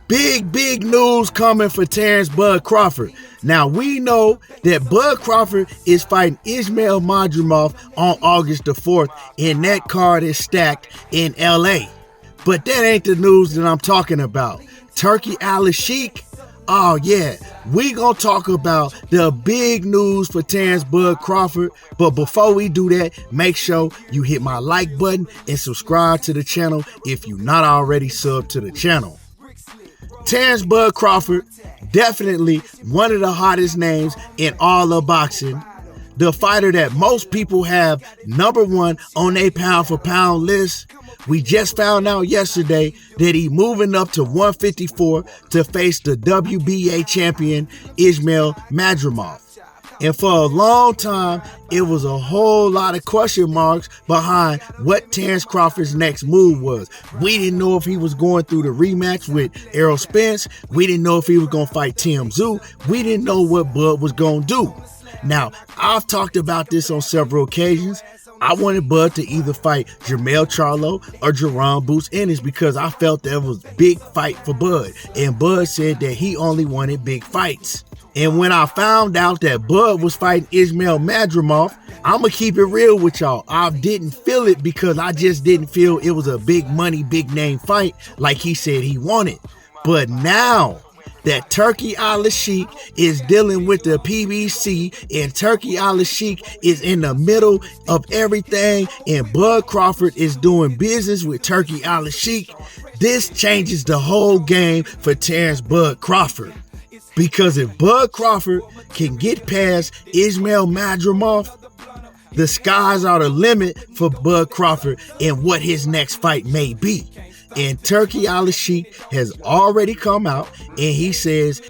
Big news coming for Terrence Bud Crawford. Now, we know that Bud Crawford is fighting Ismail Madrimov on August the 4th, and that card is stacked in LA. But that ain't the news that I'm talking about. Turki Al-Sheikh? Oh yeah, we gonna talk about the big news for Terrence Bud Crawford. But before we do that, make sure you hit my like button and subscribe to the channel if you're not already subbed to the channel. Terrence Bud Crawford, definitely one of the hottest names in all of boxing. The fighter that most people have number one on their pound for pound list. We just found out yesterday that he's moving up to 154 to face the WBA champion Ismail Madrimov. And for a long time, it was a whole lot of question marks behind what Terrence Crawford's next move was. We didn't know if he was going through the rematch with Errol Spence. We didn't know if he was going to fight Tim Tszyu. We didn't know what Bud was going to do. Now, I've talked about this on several occasions. I wanted Bud to either fight Jermell Charlo or Jaron Boots Ennis because I felt that was a big fight for Bud. And Bud said that he only wanted big fights. And when I found out that Bud was fighting Ismail Madrimov, I'm going to keep it real with y'all. I didn't feel it because I just didn't feel it was a big money, big name fight like he said he wanted. But now that Turki Al-Sheikh is dealing with the PBC and Turki Al-Sheikh is in the middle of everything and Bud Crawford is doing business with Turki Al-Sheikh, this changes the whole game for Terrence Bud Crawford. Because if Bud Crawford can get past Ismail Madrimov, the skies are the limit for Bud Crawford and what his next fight may be. And Turki Al-Sheikh has already come out and he says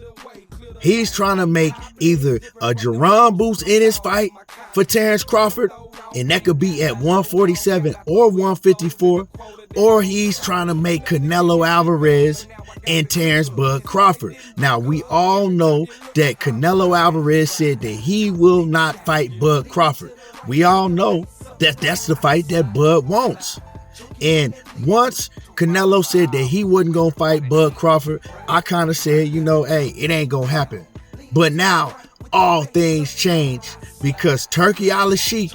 he's trying to make either a Jaron Boots Ennis fight for Terrence Crawford, and that could be at 147 or 154, or he's trying to make Canelo Alvarez and Terrence Bud Crawford. Now, we all know that Canelo Alvarez said that he will not fight Bud Crawford. We all know that that's the fight that Bud wants. And once Canelo said that he wasn't going to fight Bud Crawford, I kind of said, hey, it ain't going to happen. But now all things change because Turki Al-Sheikh,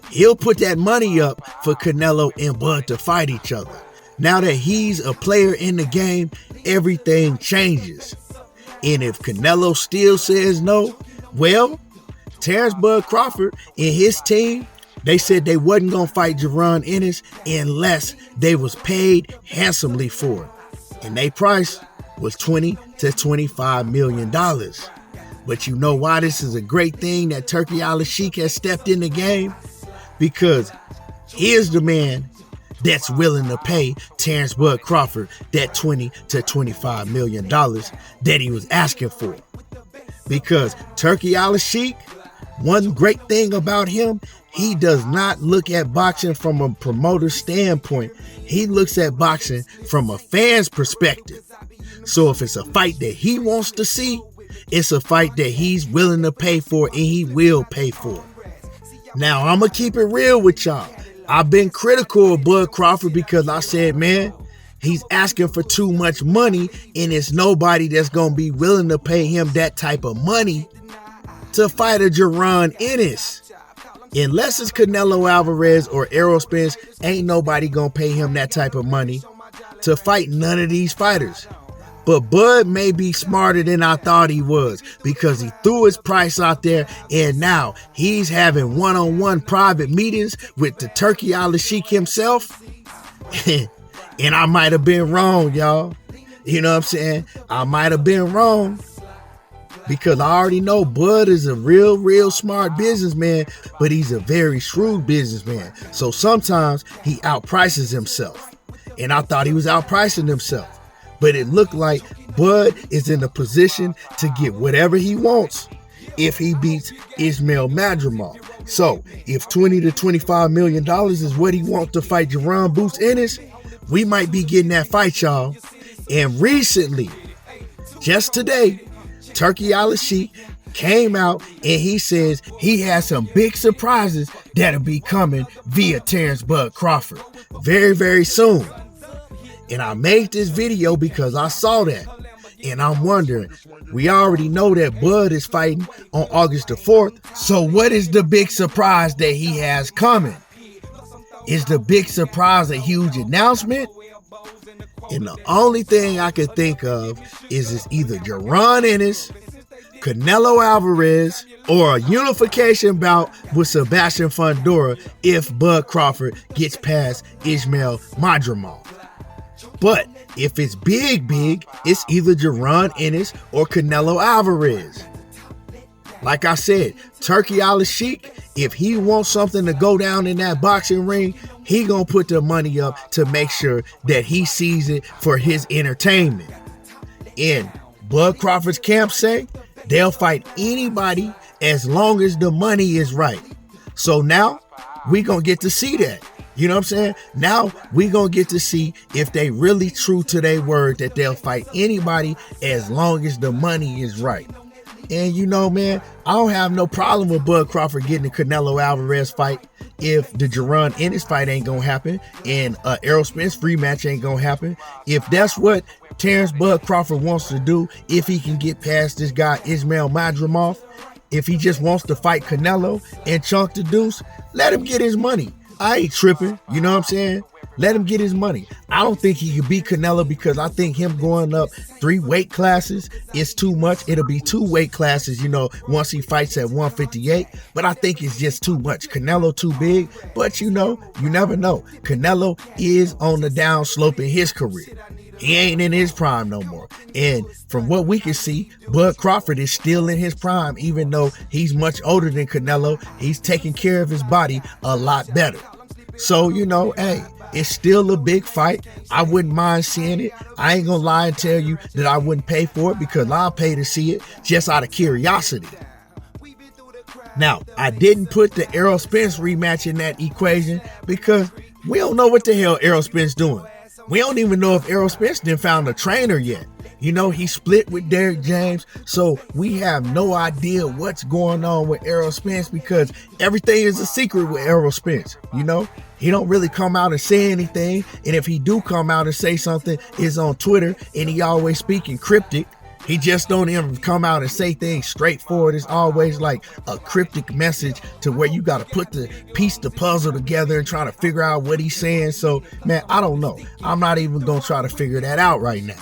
he'll put that money up for Canelo and Bud to fight each other. Now that he's a player in the game, everything changes. And if Canelo still says no, well, Terrence Bud Crawford and his team, they said they wasn't going to fight Jaron Ennis unless they was paid handsomely for it. And their price was $20 to $25 million. But you know why this is a great thing that Turki Al-Sheikh has stepped in the game? Because here's the man that's willing to pay Terrence Bud Crawford that $20 to $25 million that he was asking for. Because Turki Al-Sheikh, one great thing about him, he does not look at boxing from a promoter standpoint. He looks at boxing from a fan's perspective. So if it's a fight that he wants to see, it's a fight that he's willing to pay for and he will pay for. Now, I'm going to keep it real with y'all. I've been critical of Bud Crawford because I said, man, he's asking for too much money and it's nobody that's going to be willing to pay him that type of money to fight a Jaron Ennis. Unless it's Canelo Alvarez or Errol Spence, ain't nobody gonna pay him that type of money to fight none of these fighters. But Bud may be smarter than I thought he was because he threw his price out there and now he's having one-on-one private meetings with the Turki Al-Sheikh himself. And I might have been wrong, y'all. You know what I'm saying? I might have been wrong. Because I already know Bud is a real smart businessman, but he's a very shrewd businessman. So sometimes he outprices himself. And I thought he was outpricing himself. But it looked like Bud is in a position to get whatever he wants if he beats Ismail Madrimov. So if $20 to $25 million is what he wants to fight Jaron Boots Ennis, we might be getting that fight, y'all. And recently, just today, Turki Al-Sheikh came out and he says he has some big surprises that'll be coming via Terrence Bud Crawford very soon. And I made this video because I saw that. And I'm wondering, we already know that Bud is fighting on August the 4th. So what is the big surprise that he has coming? Is the big surprise a huge announcement? And the only thing I can think of is it's either Jaron Ennis, Canelo Alvarez, or a unification bout with Sebastian Fundora if Bud Crawford gets past Ismail Madrimov. But if it's big, it's either Jaron Ennis or Canelo Alvarez. Like I said, Turki Al-Sheikh, if he wants something to go down in that boxing ring, he gonna put the money up to make sure that he sees it for his entertainment. And Bud Crawford's camp say they'll fight anybody as long as the money is right. So now we gonna get to see that. You know what I'm saying? Now we gonna get to see if they really true to their word that they'll fight anybody as long as the money is right. And you know, man, I don't have no problem with Bud Crawford getting the Canelo Alvarez fight if the Jaron Ennis fight ain't gonna happen and Errol Spence rematch ain't gonna happen. If that's what Terrence Bud Crawford wants to do, if he can get past this guy Ismail Madrimov, if he just wants to fight Canelo and chunk the deuce, let him get his money. I ain't tripping, you know what I'm saying? Let him get his money. I don't think he could beat Canelo because I think him going up 3 weight classes is too much. It'll be 2 weight classes, you know, once he fights at 158. But I think it's just too much. Canelo too big. But you know, you never know. Canelo is on the downslope in his career. He ain't in his prime no more. And from what we can see, Bud Crawford is still in his prime, even though he's much older than Canelo. He's taking care of his body a lot better. So, you know, hey, it's still a big fight. I wouldn't mind seeing it. I ain't gonna lie and tell you that I wouldn't pay for it because I'll pay to see it just out of curiosity. Now, I didn't put the Errol Spence rematch in that equation because we don't know what the hell Errol Spence doing. We don't even know if Errol Spence didn't found a trainer yet. You know, he split with Derrick James, so we have no idea what's going on with Errol Spence because everything is a secret with Errol Spence. You know, he don't really come out and say anything, and if he do come out and say something, it's on Twitter, and he always speaking cryptic. He just don't even come out and say things straightforward. It's always like a cryptic message to where you got to put the puzzle together and try to figure out what he's saying. So, man, I don't know. I'm not even going to try to figure that out right now.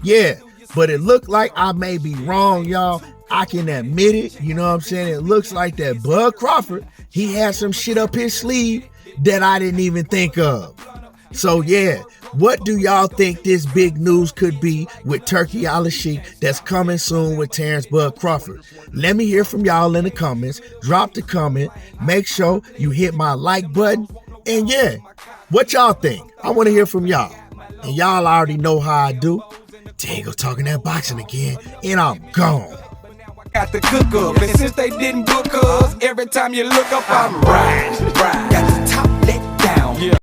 Yeah, but it looked like I may be wrong, y'all. I can admit it. You know what I'm saying? It looks like that Bud Crawford, he had some shit up his sleeve that I didn't even think of. So, yeah. What do y'all think this big news could be with Turki Al-Sheikh that's coming soon with Terrence Bud Crawford? Let me hear from y'all in the comments. Drop the comment. Make sure you hit my like button. And yeah, what y'all think? I want to hear from y'all. And y'all already know how I do. Tango talking that boxing again, and I'm gone. Got the cook up, and since they didn't book us, every time you look up, I'm right.